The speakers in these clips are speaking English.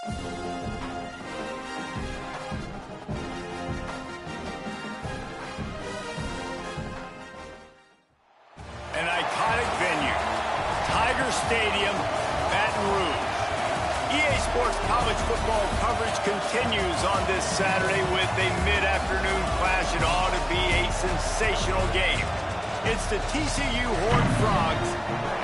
An iconic venue, Tiger Stadium, Baton Rouge. EA Sports college football coverage continues on this Saturday with a mid-afternoon clash. It ought to be a sensational game. It's the TCU Horned Frogs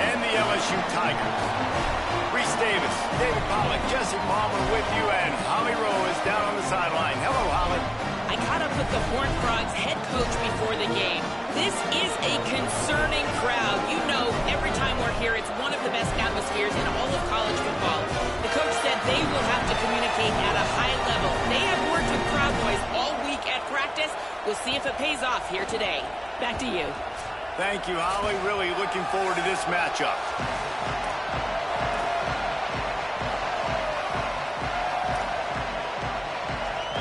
and the LSU Tigers. Reese Davis, David Pollack, Jesse Palmer with you, and Holly Rowe is down on the sideline. Hello, Holly. I caught up with the Horned Frogs head coach before the game. This is a concerning crowd. You know, every time we're here, it's one of the best atmospheres in all of college football. The coach said they will have to communicate at a high level. They have worked with crowd noise all week at practice. We'll see if it pays off here today. Back to you. Thank you, Holly. Really looking forward to this matchup.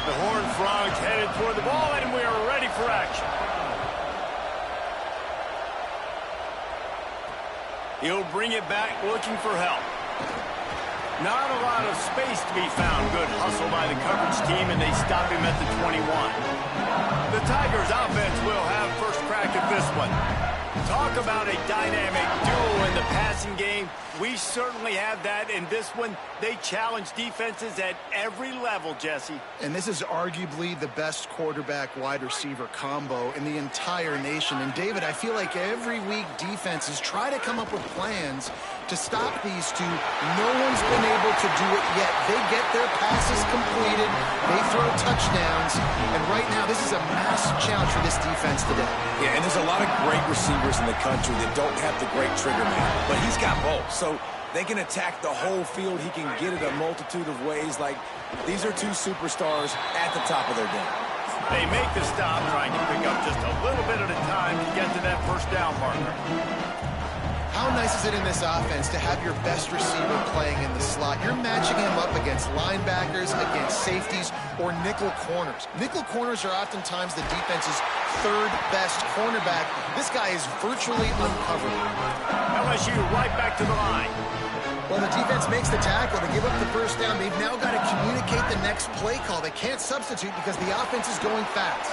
The Horned Frogs headed toward the ball, and we are ready for action. He'll bring it back looking for help. Not a lot of space to be found. Good hustle by the coverage team, and they stop him at the 21. The Tigers offense will have first crack at this one. Talk about a dynamic duo in the passing game. We certainly have that in this one. They challenge defenses at every level, Jesse. And this is arguably the best quarterback-wide receiver combo in the entire nation. And, David, I feel like every week defenses try to come up with plans to stop these two. No one's been able to do it yet. They get their passes completed. They throw touchdowns. And right now, this is a massive challenge for this defense today. Yeah, and there's a lot of great receivers in the country that don't have the great trigger man. But he's got both. So they can attack the whole field. He can get it a multitude of ways. Like, these are two superstars at the top of their game. They make the stop, trying to pick up just a little bit at a time to get to that first down marker. How nice is it in this offense to have your best receiver playing in the slot? You're matching him up against linebackers, against safeties, or nickel corners. Nickel corners are oftentimes the defense's third best cornerback. This guy is virtually uncoverable. LSU right back to the line. Well, the defense makes the tackle to give up the first down. They've now got to communicate the next play call. They can't substitute because the offense is going fast.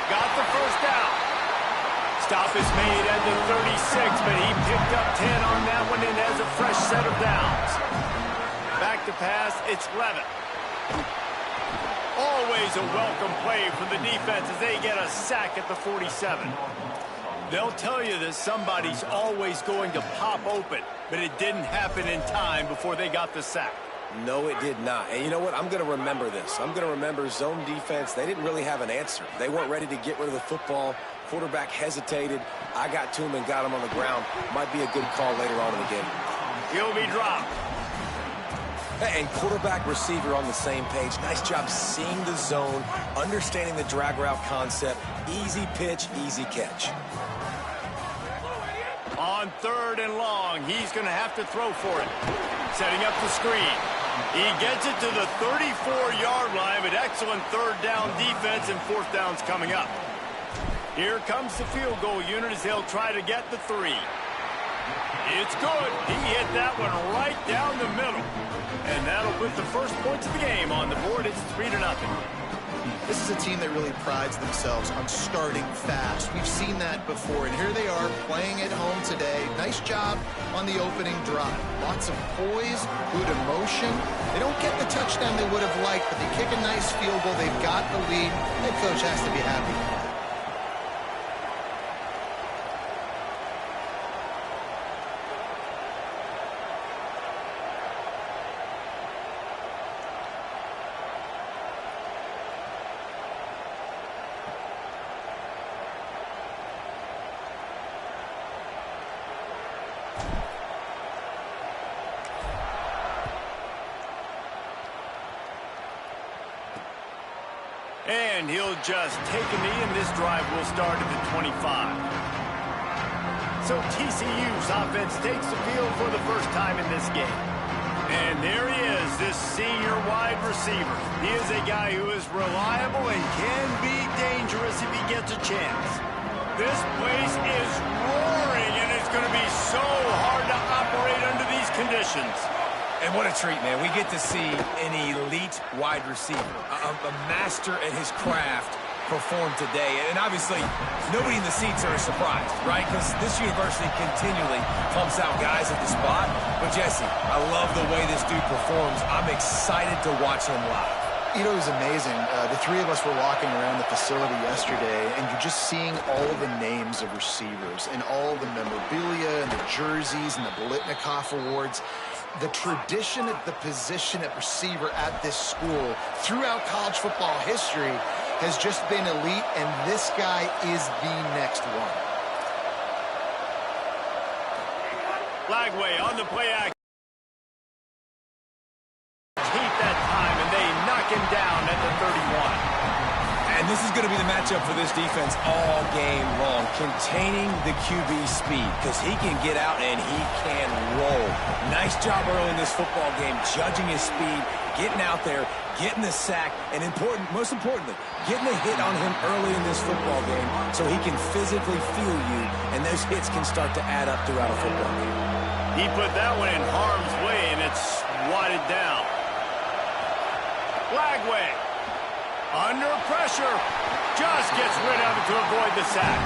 Got the first down. Stop is made at the 36, but he picked up 10 on that one and has a fresh set of downs. Back to pass, it's Levitt. Always a welcome play for the defense as they get a sack at the 47. They'll tell you that somebody's always going to pop open, but it didn't happen in time before they got the sack. No, it did not. And you know what? I'm going to remember this. I'm going to remember zone defense. They didn't really have an answer. They weren't ready to get rid of the football. Quarterback hesitated. I got to him and got him on the ground. Might be a good call later on in the game. He'll be dropped. And quarterback receiver on the same page. Nice job seeing the zone, understanding the drag route concept. Easy pitch, easy catch. On 3rd and long, he's going to have to throw for it. Setting up the screen. He gets it to the 34-yard line, but excellent third down defense, and fourth down's coming up. Here comes the field goal unit as they'll try to get the 3. It's good. He hit that one right down the middle. And that'll put the first points of the game on the board. It's 3-0. This is a team that really prides themselves on starting fast. We've seen that before, and here they are playing at home today. Nice job on the opening drive. Lots of poise, good emotion. They don't get the touchdown they would have liked, but they kick a nice field goal. They've got the lead. Head coach has to be happy with that. And he'll just take a knee, and this drive will start at the 25. So TCU's offense takes the field for the first time in this game. And there he is, this senior wide receiver. He is a guy who is reliable and can be dangerous if he gets a chance. This place is roaring, and it's going to be so hard to operate under these conditions. And what a treat, man. We get to see an elite wide receiver, a master at his craft perform today. And obviously, nobody in the seats are surprised, right? Because this university continually pumps out guys at the spot. But, Jesse, I love the way this dude performs. I'm excited to watch him live. You know, it was amazing. The three of us were walking around the facility yesterday, and you're just seeing all the names of receivers and all the memorabilia and the jerseys and the Bolitnikoff awards. The tradition at the position at receiver at this school throughout college football history has just been elite, and this guy is the next one. Lagway on the play action. Heat that time, and they knock him down at the 31. And this is going to be the matchup for this defense all game long, containing the QB speed, because he can get out and he can roll. Nice job early in this football game, judging his speed, getting out there, getting the sack, and most importantly, getting a hit on him early in this football game so he can physically feel you, and those hits can start to add up throughout a football game. He put that one in harm's way, and it's swatted down. Lagway, under pressure, just gets rid of it to avoid the sack.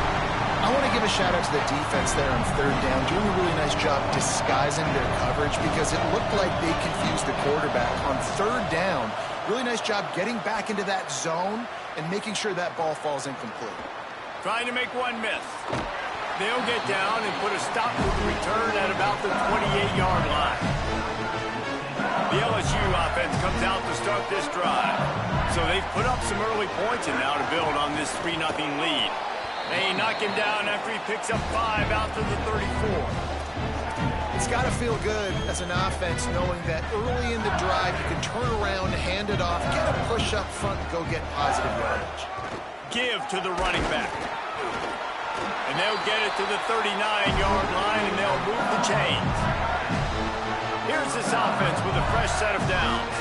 I want to give a shout-out to the defense there on third down, doing a really nice job disguising their coverage because it looked like they confused the quarterback on third down. Really nice job getting back into that zone and making sure that ball falls incomplete. Trying to make one miss. They'll get down and put a stop to the return at about the 28-yard line. The LSU offense comes out to start this drive. So they've put up some early points and now to build on this 3-0 lead. They knock him down after he picks up 5 out to the 34. It's got to feel good as an offense knowing that early in the drive you can turn around, hand it off, get a push up front, and go get positive yardage. Give to the running back. And they'll get it to the 39-yard line, and they'll move the chains. Here's this offense with a fresh set of downs.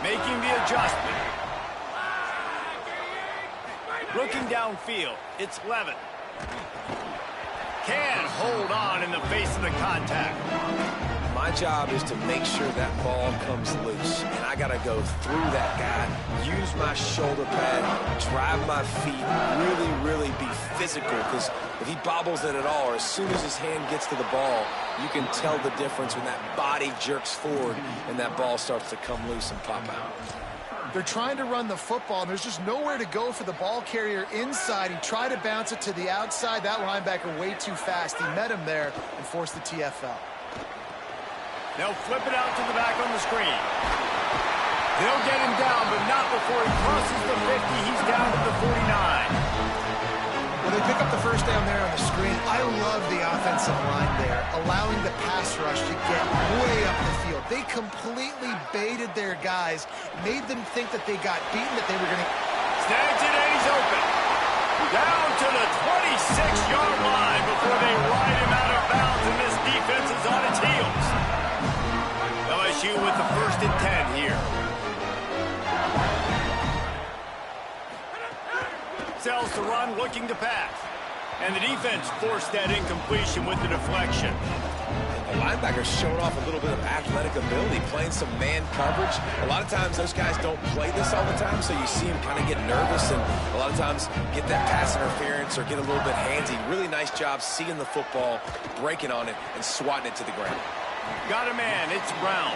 Making the adjustment. Looking downfield, it's Levin. Can hold on in the face of the contact. My job is to make sure that ball comes loose, and I got to go through that guy, use my shoulder pad, drive my feet, really be physical, because if he bobbles it at all, or as soon as his hand gets to the ball, you can tell the difference when that body jerks forward and that ball starts to come loose and pop out. They're trying to run the football, and there's just nowhere to go for the ball carrier inside. He tried to bounce it to the outside. That linebacker way too fast. He met him there and forced the TFL. They'll flip it out to the back on the screen. They'll get him down, but not before he crosses the 50. He's down to the 49. Well, they pick up the first down there on the screen. I love the offensive line there, allowing the pass rush to get way up the field. They completely baited their guys, made them think that they got beaten, that they were going to... Snags it, and he's open. Down to the 26-yard line before they ride him out of bounds, and this defense is on its heels. LSU with the 1st and 10 here. Sells to run, looking to pass. And the defense forced that incompletion with the deflection. The linebacker's showing off a little bit of athletic ability, playing some man coverage. A lot of times those guys don't play this all the time, so you see him kind of get nervous and a lot of times get that pass interference or get a little bit handsy. Really nice job seeing the football, breaking on it, and swatting it to the ground. Got a man, it's Brown.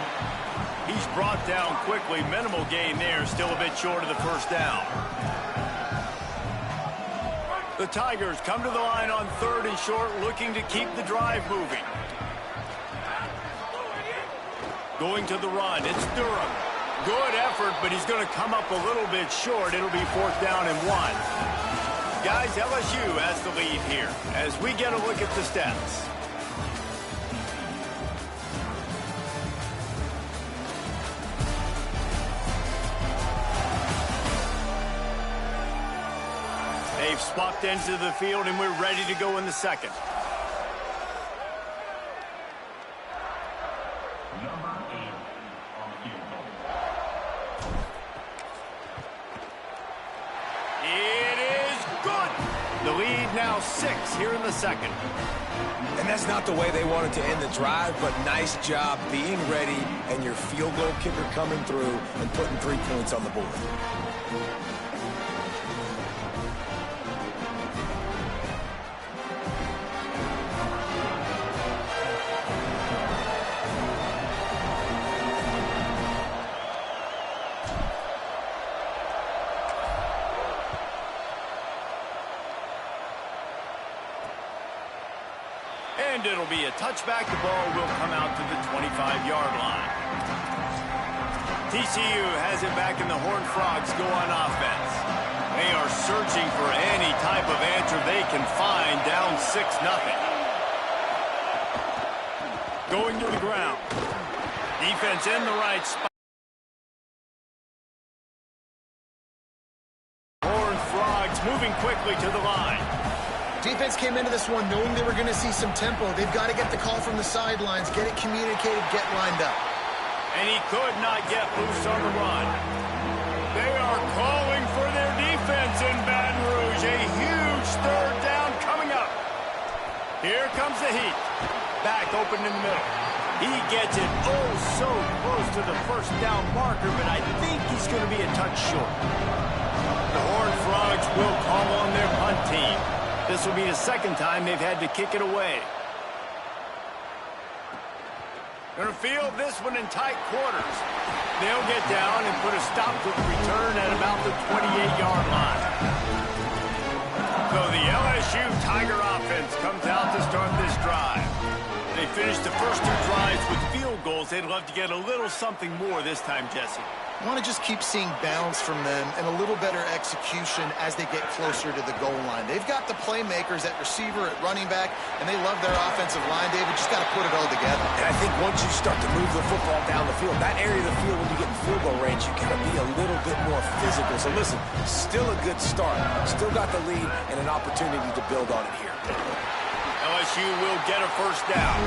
He's brought down quickly. Minimal gain there, still a bit short of the first down. The Tigers come to the line on 3rd and short, looking to keep the drive moving. Going to the run, it's Durham. Good effort, but he's going to come up a little bit short. It'll be 4th down and 1. Guys, LSU has the lead here as we get a look at the stats. They've swapped into the field, and we're ready to go in the second. It is good. The lead now 6 here in the second. And that's not the way they wanted to end the drive, but nice job being ready and your field goal kicker coming through and putting 3 points on the board. And it'll be a touchback. The ball will come out to the 25-yard line. TCU has it back, and the Horned Frogs go on offense. They are searching for any type of answer they can find, down 6-0. Going to the ground. Defense in the right spot. Horned Frogs moving quickly to the line. Defense came into this one knowing they were going to see some tempo. They've got to get the call from the sidelines, get it communicated, get lined up. And he could not get loose on the run. They are calling for their defense in Baton Rouge. A huge third down coming up. Here comes the heat. Back open in the middle. He gets it oh so close to the first down marker, but I think he's going to be a touch short. The Horned Frogs will call on their punt team. This will be the second time they've had to kick it away. Going to field this one in tight quarters. They'll get down and put a stop to the return at about the 28-yard line. So the LSU Tiger offense comes out to start this drive. They finished the first 2 drives with field goals. They'd love to get a little something more this time, Jesse. I want to just keep seeing balance from them and a little better execution as they get closer to the goal line. They've got the playmakers at receiver, at running back, and they love their offensive line, David. Just got to put it all together. And I think once you start to move the football down the field, that area of the field when you get in field goal range, you got to be a little bit more physical. So listen, still a good start. Still got the lead and an opportunity to build on it here. LSU will get a first down.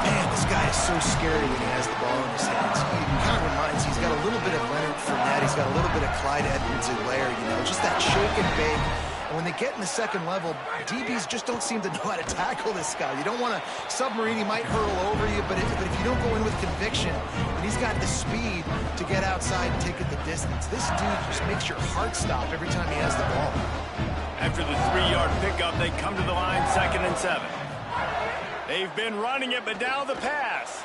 Man, this guy is so scary when he has the ball in his hands. He kind of reminds, he's got a little bit of Leonard Fournette. He's got a little bit of Clyde Edwards-Helaire, you know, just that shake and bake. And when they get in the second level, DBs just don't seem to know how to tackle this guy. You don't want to submarine. He might hurtle over you, but if you don't go in with conviction, and he's got the speed to get outside and take it the distance, this dude just makes your heart stop every time he has the ball. After the 3-yard pickup, they come to the line, 2nd and 7. They've been running it, but now the pass.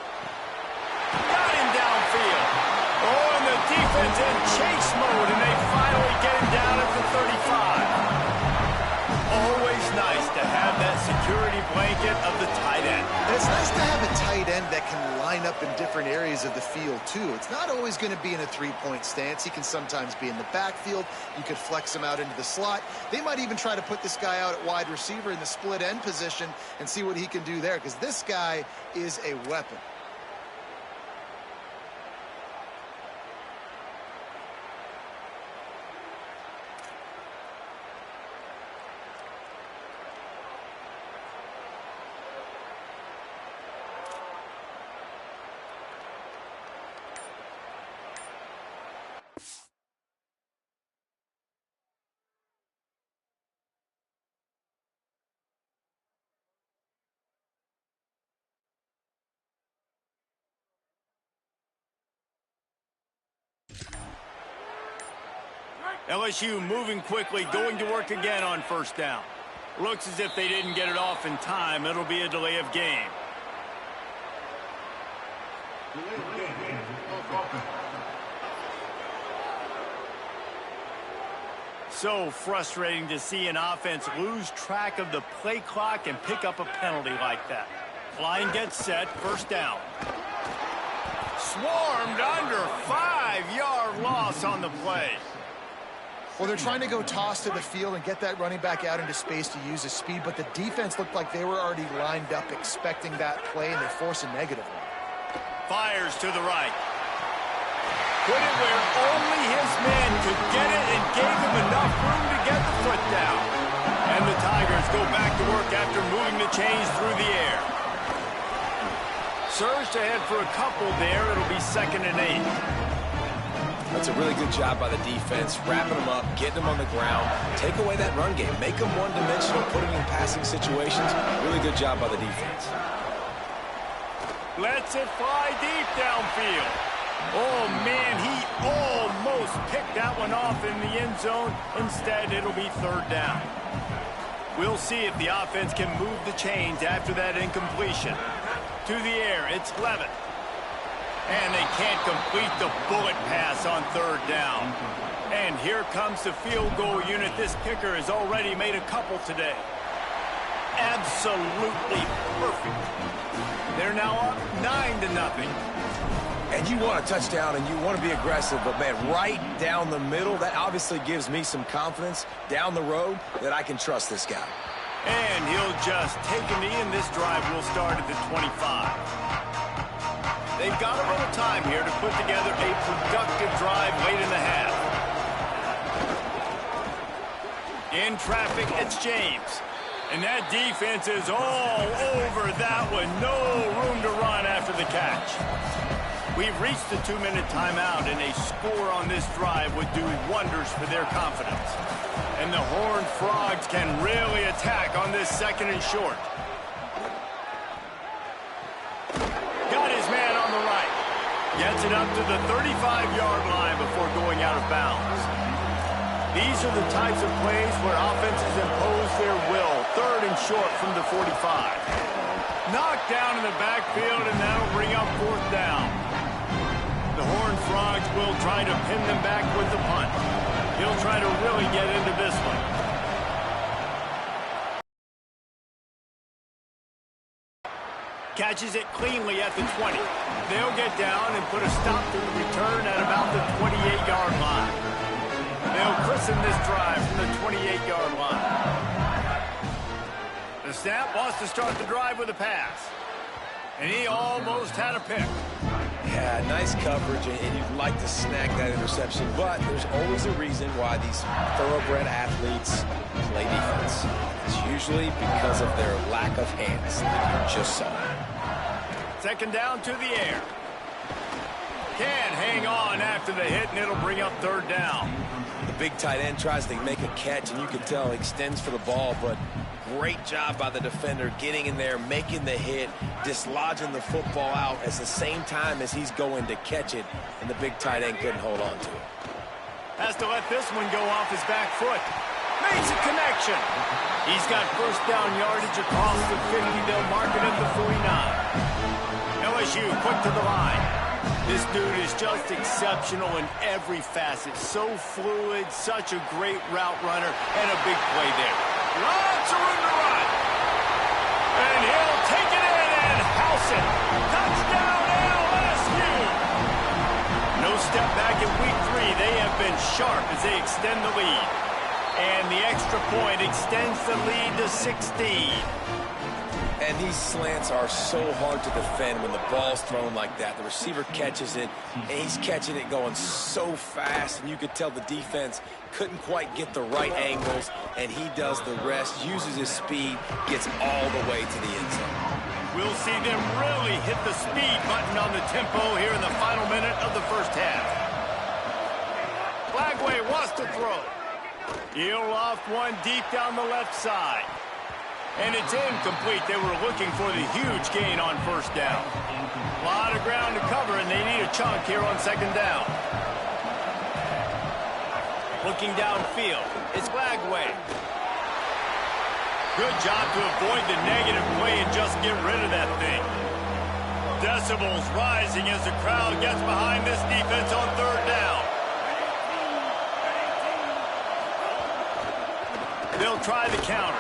Got him downfield. Oh, and the defense in chase mode, and they finally get him down at the 35. Always nice to have that security blanket of the tight end. And it's nice to have a tight end that can line up in different areas of the field, too. It's not always going to be in a 3-point stance. He can sometimes be in the backfield. You could flex him out into the slot. They might even try to put this guy out at wide receiver in the split end position and see what he can do there, because this guy is a weapon. LSU moving quickly, going to work again on first down. Looks as if they didn't get it off in time. It'll be a delay of game. So frustrating to see an offense lose track of the play clock and pick up a penalty like that. Line gets set, first down. Swarmed under, 5-yard loss on the play. Well, they're trying to go toss to the field and get that running back out into space to use his speed, but the defense looked like they were already lined up expecting that play, and they force a negative one. Fires to the right. Put it where only his man could get it and gave him enough room to get the foot down. And the Tigers go back to work after moving the chains through the air. Surged ahead for a couple there. It'll be 2nd and 8. That's a really good job by the defense, wrapping them up, getting them on the ground, take away that run game, make them one-dimensional, put them in passing situations. Really good job by the defense. Lets it fly deep downfield. Oh, man, he almost picked that one off in the end zone. Instead, it'll be third down. We'll see if the offense can move the chains after that incompletion. To the air, it's Levitt. And they can't complete the bullet pass on third down. And here comes the field goal unit. This kicker has already made a couple today. Absolutely perfect. They're now up 9-0. And you want a touchdown and you want to be aggressive, but, man, right down the middle, that obviously gives me some confidence down the road that I can trust this guy. And he'll just take a knee, and this drive will start at the 25. They've got a little time here to put together a productive drive late in the half. In traffic, it's James. And that defense is all over that one. No room to run after the catch. We've reached the 2-minute timeout, and a score on this drive would do wonders for their confidence. And the Horned Frogs can really attack on this second and short. Got his man on the right. Gets it up to the 35-yard line before going out of bounds. These are the types of plays where offenses impose their will. Third and short from the 45. Knocked down in the backfield, and that'll bring up fourth down. The Horned Frogs will try to pin them back with the punt. He'll try to really get into this one. Catches it cleanly at the 20. They'll get down and put a stop to the return at about the 28-yard line. They'll christen this drive from the 28-yard line. The snap wants to start the drive with a pass. And he almost had a pick. Yeah, nice coverage, and you'd like to snag that interception, but there's always a reason why these thoroughbred athletes play defense. It's usually because of their lack of hands, like you just saw. Second down to the air. Can't hang on after the hit, and it'll bring up third down. The big tight end tries to make a catch, and you can tell he extends for the ball, but great job by the defender getting in there, making the hit, dislodging the football out at the same time as he's going to catch it, and the big tight end couldn't hold on to it. Has to let this one go off his back foot. Makes a connection. He's got first down yardage across the 50. They'll mark it at the 49. LSU quick to the line. This dude is just exceptional in every facet. So fluid, such a great route runner, and a big play there. Lots of room to run. And he'll take it in and house it. Touchdown, LSU. No step back in week 3. They have been sharp as they extend the lead. And the extra point extends the lead to 16. And these slants are so hard to defend when the ball's thrown like that. The receiver catches it, and he's catching it going so fast, and you could tell the defense couldn't quite get the right angles, and he does the rest, uses his speed, gets all the way to the end zone. We'll see them really hit the speed button on the tempo here in the final minute of the first half. Flagway wants to throw. He'll loft one deep down the left side. And it's incomplete. They were looking for the huge gain on first down. A lot of ground to cover, and they need a chunk here on second down. Looking downfield, it's Flagway. Good job to avoid the negative play and just get rid of that thing. Decibels rising as the crowd gets behind this defense on third down. They'll try the counter.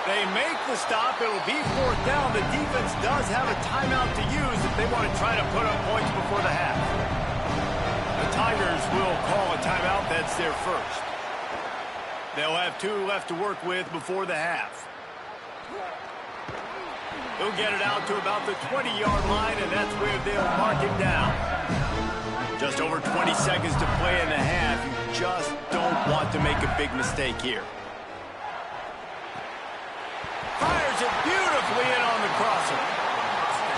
They make the stop. It'll be fourth down. The defense does have a timeout to use if they want to try to put up points before the half. The Tigers will call a timeout. That's their first. They'll have 2 left to work with before the half. They'll get it out to about the 20-yard line, and that's where they'll mark it down. Just over 20 seconds to play in the half. You just don't want to make a big mistake here. Fires it beautifully in on the crosser.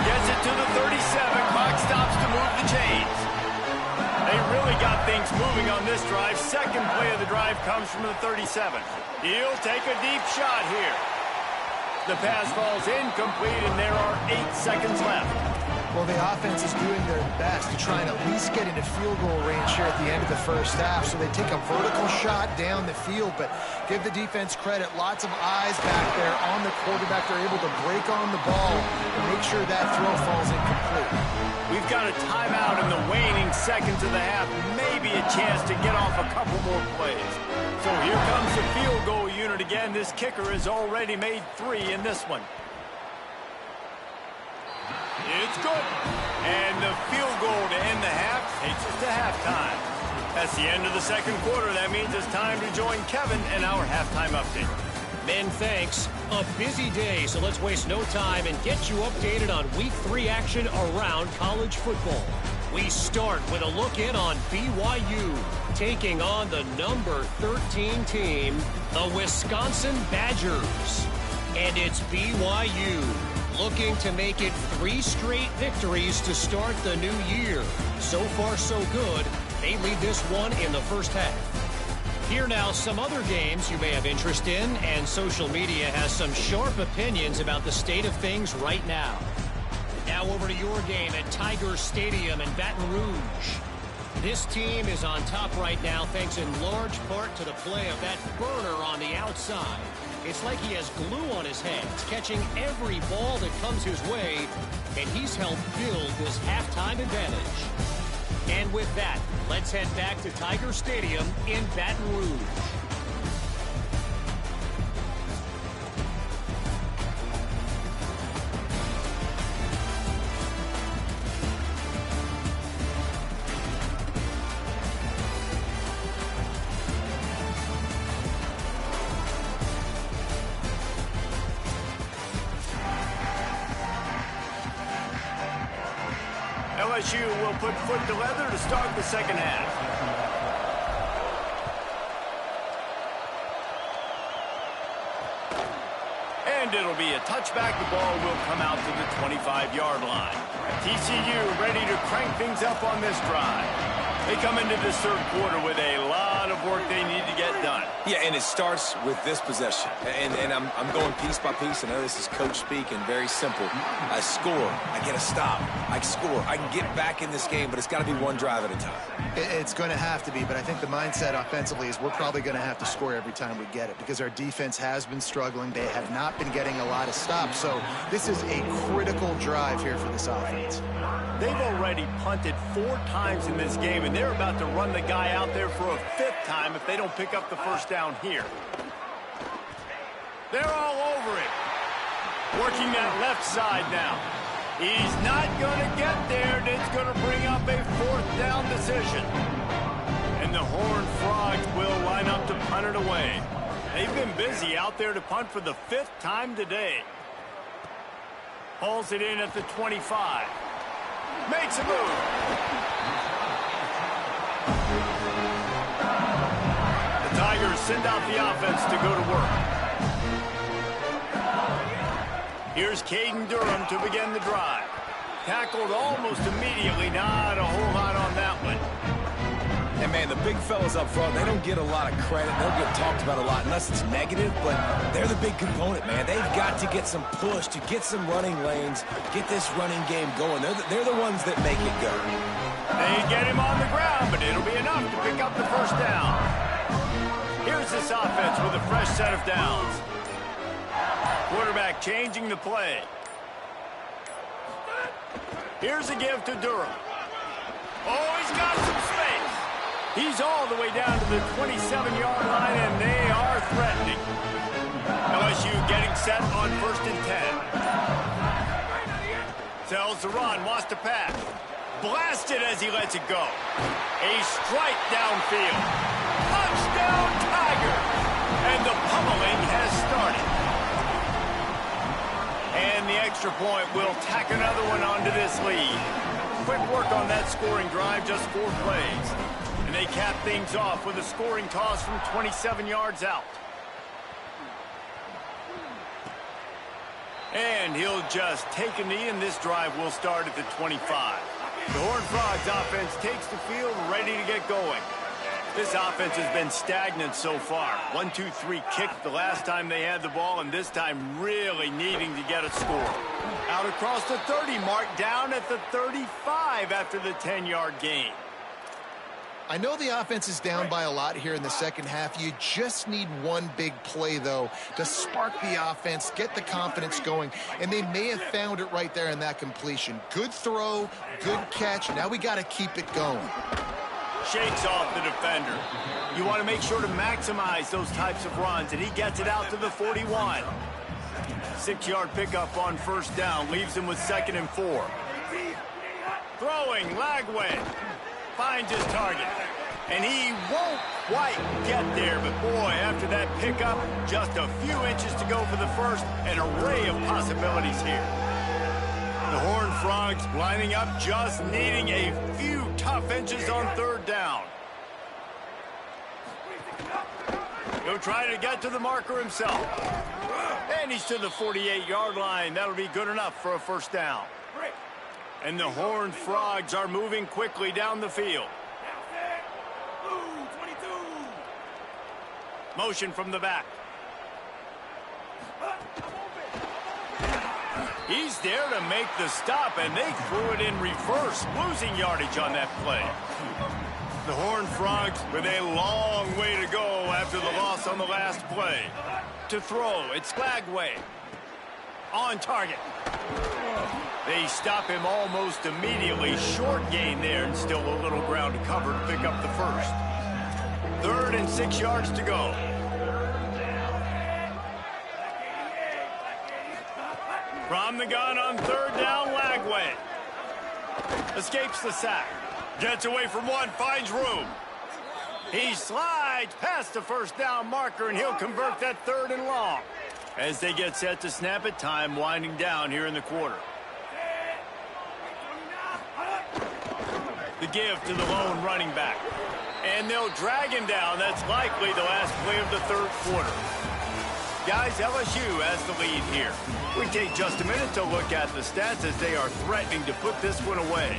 Gets it to the 37. Clock stops to move the chains. They really got things this drive. Second play of the drive comes from the 37. He'll take a deep shot here. The pass falls incomplete, and there are 8 seconds left. Well, the offense is doing their best to try and at least get into field goal range here at the end of the first half. So they take a vertical shot down the field, but give the defense credit. Lots of eyes back there on the quarterback. They're able to break on the ball and make sure that throw falls incomplete. We've got a timeout in the waning seconds of the half. Maybe a chance to get off a couple more plays. So here comes the field goal unit again. This kicker has already made 3 in this one. It's good. And the field goal to end the half takes us to halftime. That's the end of the second quarter. That means it's time to join Kevin and our halftime update. Men, thanks. A busy day, so let's waste no time and get you updated on Week 3 action around college football. We start with a look in on BYU, taking on the number 13 team, the Wisconsin Badgers. And it's BYU, looking to make it 3 straight victories to start the new year. So far, so good. They lead this one in the first half. Here now, some other games you may have interest in, and social media has some sharp opinions about the state of things right now. Now over to your game at Tiger Stadium in Baton Rouge. This team is on top right now thanks in large part to the play of that burner on the outside. It's like he has glue on his hands, catching every ball that comes his way, and he's helped build this halftime advantage. And with that, let's head back to Tiger Stadium in Baton Rouge. LSU will put foot to leather to start the second half. And it'll be a touchback. The ball will come out to the 25-yard line. TCU ready to crank things up on this drive. They come into this third quarter with a lot of work they need to get done. Yeah, and it starts with this possession. And I'm going piece by piece. I know this is coach speak and very simple. I score. I get a stop. I score. I can get back in this game, but it's got to be one drive at a time. It's going to have to be, but I think the mindset offensively is we're probably going to have to score every time we get it because our defense has been struggling. They have not been getting a lot of stops. So this is a critical drive here for this offense. They've already punted 4 times in this game, and they're about to run the guy out there for a 5th time if they don't pick up the first down here. They're all over it. Working that left side now. He's not going to get there, and it's going to bring up a 4th down decision. And the Horned Frogs will line up to punt it away. They've been busy out there to punt for the 5th time today. Hauls it in at the 25. Makes a move. The Tigers send out the offense to go to work. Here's Caden Durham to begin the drive. Tackled almost immediately. Not a whole lot on that one. And, man, the big fellas up front, they don't get a lot of credit. They don't get talked about a lot unless it's negative, but they're the big component, man. They've got to get some push, to get some running lanes, get this running game going. They're the ones that make it go. They get him on the ground, but it'll be enough to pick up the first down. Here's this offense with a fresh set of downs. Quarterback changing the play. Here's a give to Durham. Oh, he's got some space. He's all the way down to the 27-yard line, and they are threatening. LSU getting set on 1st and 10. Tells the run, wants to pass. Blasted as he lets it go. A strike downfield. Touchdown, Tiger! And the pummeling has started. And the extra point will tack another one onto this lead. Quick work on that scoring drive, just 4 plays. And they cap things off with a scoring toss from 27 yards out. And he'll just take a knee, and this drive will start at the 25. The Horned Frogs offense takes the field, ready to get going. This offense has been stagnant so far. 1-2-3 kick the last time they had the ball, and this time really needing to get a score. Out across the 30 mark, down at the 35 after the 10-yard gain. I know the offense is down by a lot here in the second half. You just need one big play, though, to spark the offense, get the confidence going, and they may have found it right there in that completion. Good throw, good catch. Now we got to keep it going. Shakes off the defender. You want to make sure to maximize those types of runs, and he gets it out to the 41. 6-yard pickup on first down, leaves him with 2nd and 4. Throwing, Lagway finds his target, and he won't quite get there, but boy, after that pickup, just a few inches to go for the first, an array of possibilities here. The Horned Frogs lining up, just needing a few tough inches on 3rd down. He'll try to get to the marker himself. And he's to the 48-yard line. That'll be good enough for a first down. And the Horned Frogs are moving quickly down the field. Motion from the back. He's there to make the stop, and they threw it in reverse, losing yardage on that play. The Horned Frogs with a long way to go after the loss on the last play. To throw, it's Lagway. On target. They stop him almost immediately. Short gain there, and still a little ground to cover to pick up the first. 3rd and 6 yards to go. From the gun on 3rd down, Lagway. Escapes the sack. Gets away from one, finds room. He slides past the first down marker, and he'll convert that 3rd and long. As they get set to snap it, time winding down here in the quarter. The give to the lone running back. And they'll drag him down. That's likely the last play of the 3rd quarter. Guys, LSU has the lead here. We take just a minute to look at the stats as they are threatening to put this one away.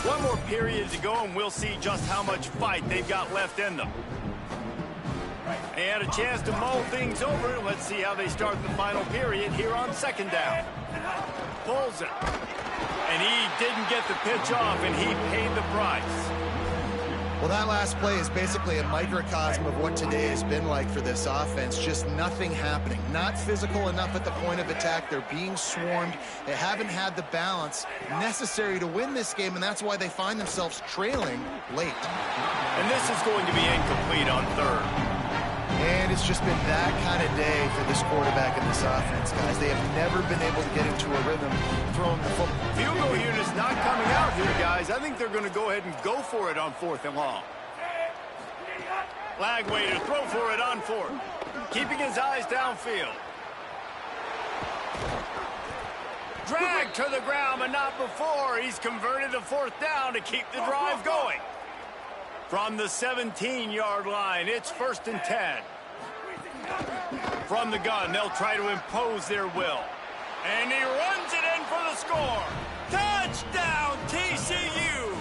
One more period to go, and we'll see just how much fight they've got left in them. They had a chance to mull things over. Let's see how they start the final period here on 2nd down. Pulls it. And he didn't get the pitch off, and he paid the price. Well, that last play is basically a microcosm of what today has been like for this offense. Just nothing happening. Not physical enough at the point of attack. They're being swarmed. They haven't had the balance necessary to win this game, and that's why they find themselves trailing late. And this is going to be incomplete on 3rd. And it's just been that kind of day for this quarterback and this offense, guys. They have never been able to get into a rhythm throwing the football. Field goal unit's not coming out here, guys. I think they're going to go ahead and go for it on 4th and long. Lagway to throw for it on 4th. Keeping his eyes downfield. Drag to the ground, but not before. He's converted to 4th down to keep the drive going. From the 17-yard line, it's 1st and 10. From the gun, they'll try to impose their will. And he runs it in for the score. Touchdown, TCU!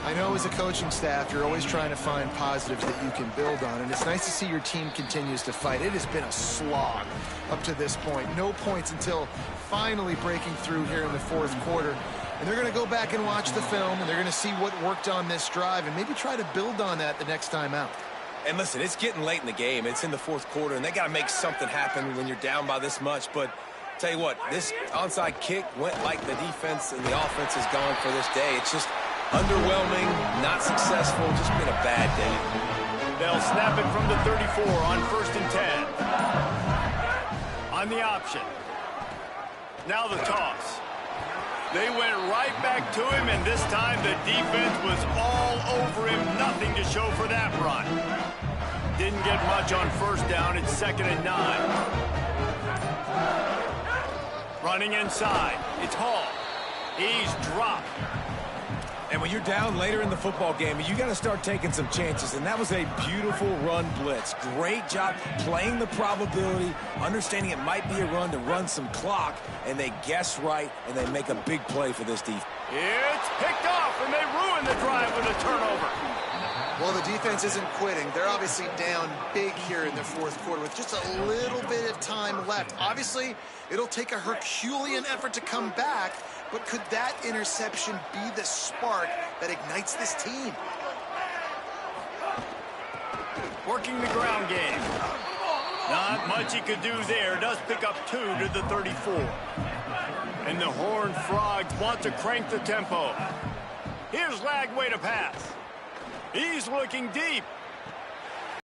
I know as a coaching staff, you're always trying to find positives that you can build on, and it's nice to see your team continues to fight. It has been a slog up to this point. No points until finally breaking through here in the 4th quarter. And they're going to go back and watch the film, and they're going to see what worked on this drive and maybe try to build on that the next time out. And listen, it's getting late in the game. It's in the 4th quarter, and they got to make something happen when you're down by this much. But tell you what, this onside kick went like the defense and the offense has gone for this day. It's just underwhelming, not successful, just been a bad day. They'll snap it from the 34 on 1st and 10. On the option. Now the toss. They went right back to him, and this time the defense was all over him. Nothing to show for that run. Didn't get much on 1st down. It's 2nd and 9. Running inside. It's Hall. He's dropped. And when you're down later in the football game, you got to start taking some chances, and that was a beautiful run blitz. Great job playing the probability, understanding it might be a run to run some clock, and they guess right, and they make a big play for this defense. It's picked off, and they ruin the drive with a turnover. Well, the defense isn't quitting. They're obviously down big here in the fourth quarter with just a little bit of time left. Obviously, it'll take a Herculean effort to come back, but could that interception be the spark that ignites this team? Working the ground game. Not much he could do there. Does pick up 2 to the 34. And the Horned Frogs want to crank the tempo. Here's Lagway to pass. He's looking deep.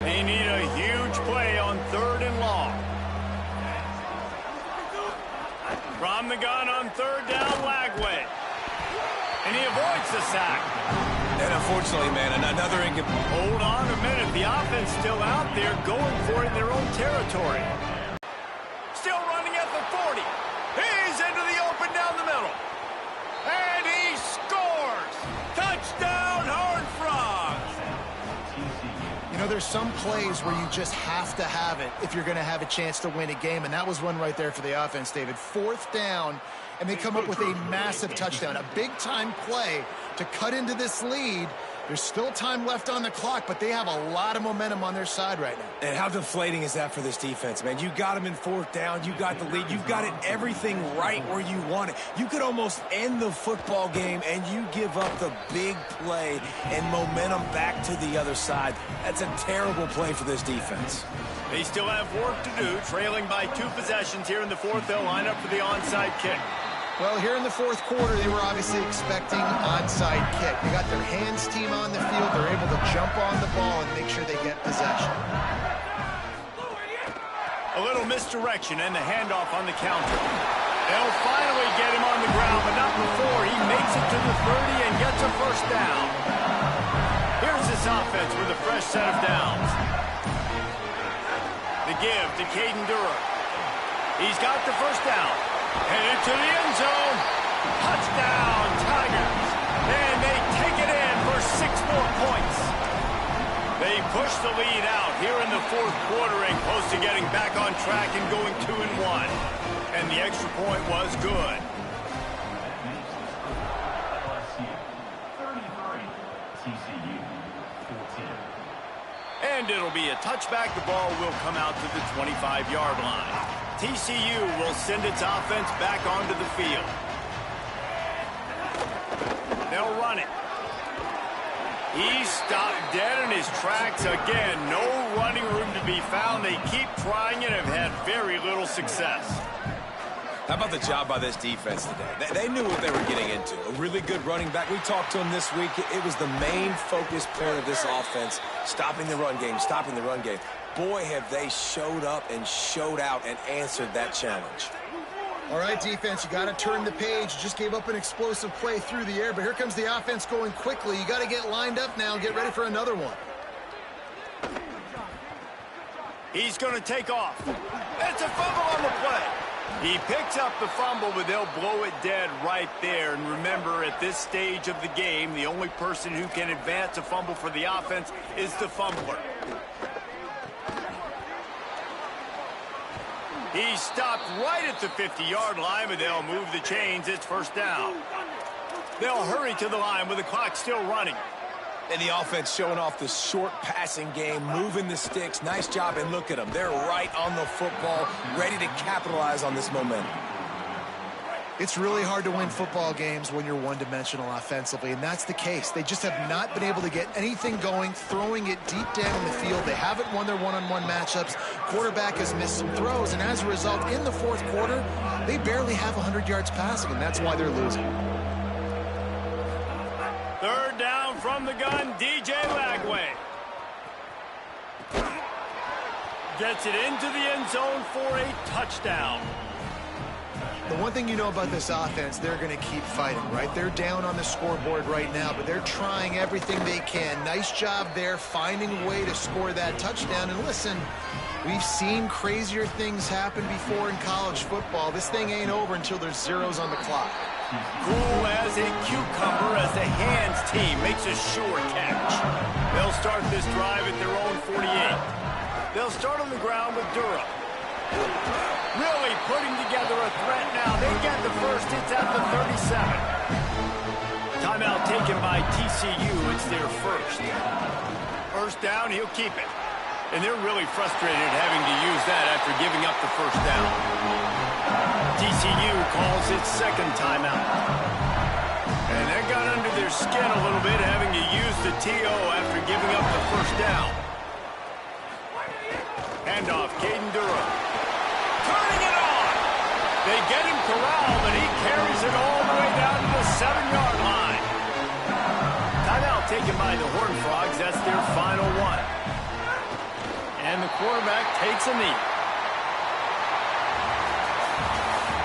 They need a huge play on 3rd and long. From the gun on 3rd down, Lagway. And he avoids the sack. And unfortunately, man, another incomplete. Hold on a minute. The offense still out there going for it in their own territory. Still running at the 40. He's into the open down the middle. And he scores. Touchdown, Horned Frogs. You know, there's some plays where you just have to have it if you're going to have a chance to win a game, and that was one right there for the offense, David. 4th down, and they come up with a massive touchdown, a big-time play to cut into this lead. There's still time left on the clock, but they have a lot of momentum on their side right now. And how deflating is that for this defense, man? You got them in 4th down. You got the lead. You've got it everything right where you want it. You could almost end the football game, and you give up the big play and momentum back to the other side. That's a terrible play for this defense. They still have work to do, trailing by 2 possessions here in the 4th. They'll line up for the onside kick. Well, here in the 4th quarter, they were obviously expecting onside kick. They got their hands team on the field. They're able to jump on the ball and make sure they get possession. A little misdirection and the handoff on the counter. They'll finally get him on the ground, but not before he makes it to the 30 and gets a 1st down. Here's this offense with a fresh set of downs. The give to Caden Durham. He's got the 1st down. Headed to the end zone. Touchdown, Tigers. And they take it in for 6 more points. They push the lead out here in the 4th quarter and close to getting back on track and going 2-1. And the extra point was good. LSU 33, TCU 14. And it'll be a touchback. The ball will come out to the 25-yard line. TCU will send its offense back onto the field. They'll run it. He stopped dead in his tracks again. No running room to be found. They keep trying and have had very little success. How about the job by this defense today? They knew what they were getting into. A really good running back. We talked to him this week. It was the main focus point of this offense, stopping the run game, stopping the run game. Boy, have they showed up and showed out and answered that challenge. All right, defense, you got to turn the page. You just gave up an explosive play through the air, but here comes the offense going quickly. You got to get lined up now and get ready for another one. He's going to take off. That's a fumble on the play. He picks up the fumble, but they'll blow it dead right there. And remember, at this stage of the game, the only person who can advance a fumble for the offense is the fumbler. He stopped right at the 50-yard line, but they'll move the chains. It's 1st down. They'll hurry to the line with the clock still running. And the offense showing off the short passing game, moving the sticks. Nice job, and look at them. They're right on the football, ready to capitalize on this momentum. It's really hard to win football games when you're one-dimensional offensively, and that's the case. They just have not been able to get anything going, throwing it deep down in the field. They haven't won their one-on-one matchups. Quarterback has missed some throws, and as a result, in the 4th quarter, they barely have 100 yards passing, and that's why they're losing. 3rd down from the gun, DJ Lagway. Gets it into the end zone for a touchdown. The one thing you know about this offense, they're going to keep fighting, right? They're down on the scoreboard right now, but they're trying everything they can. Nice job there, finding a way to score that touchdown. And listen, we've seen crazier things happen before in college football. This thing ain't over until there's zeros on the clock. Cool as a cucumber as the hands team makes a sure catch. They'll start this drive at their own 48. They'll start on the ground with Durham. Really putting together a threat now. They get the first. It's at the 37. Timeout taken by TCU. It's their first. First down, he'll keep it. And they're really frustrated having to use that after giving up the first down. TCU calls its second timeout. And that got under their skin a little bit, having to use the TO after giving up the first down. Handoff, Caden Durham. Turning it on! They get him corralled, and he carries it all the way down to the 7-yard line. Timeout taken by the Horned Frogs. That's their final one. And the quarterback takes a knee.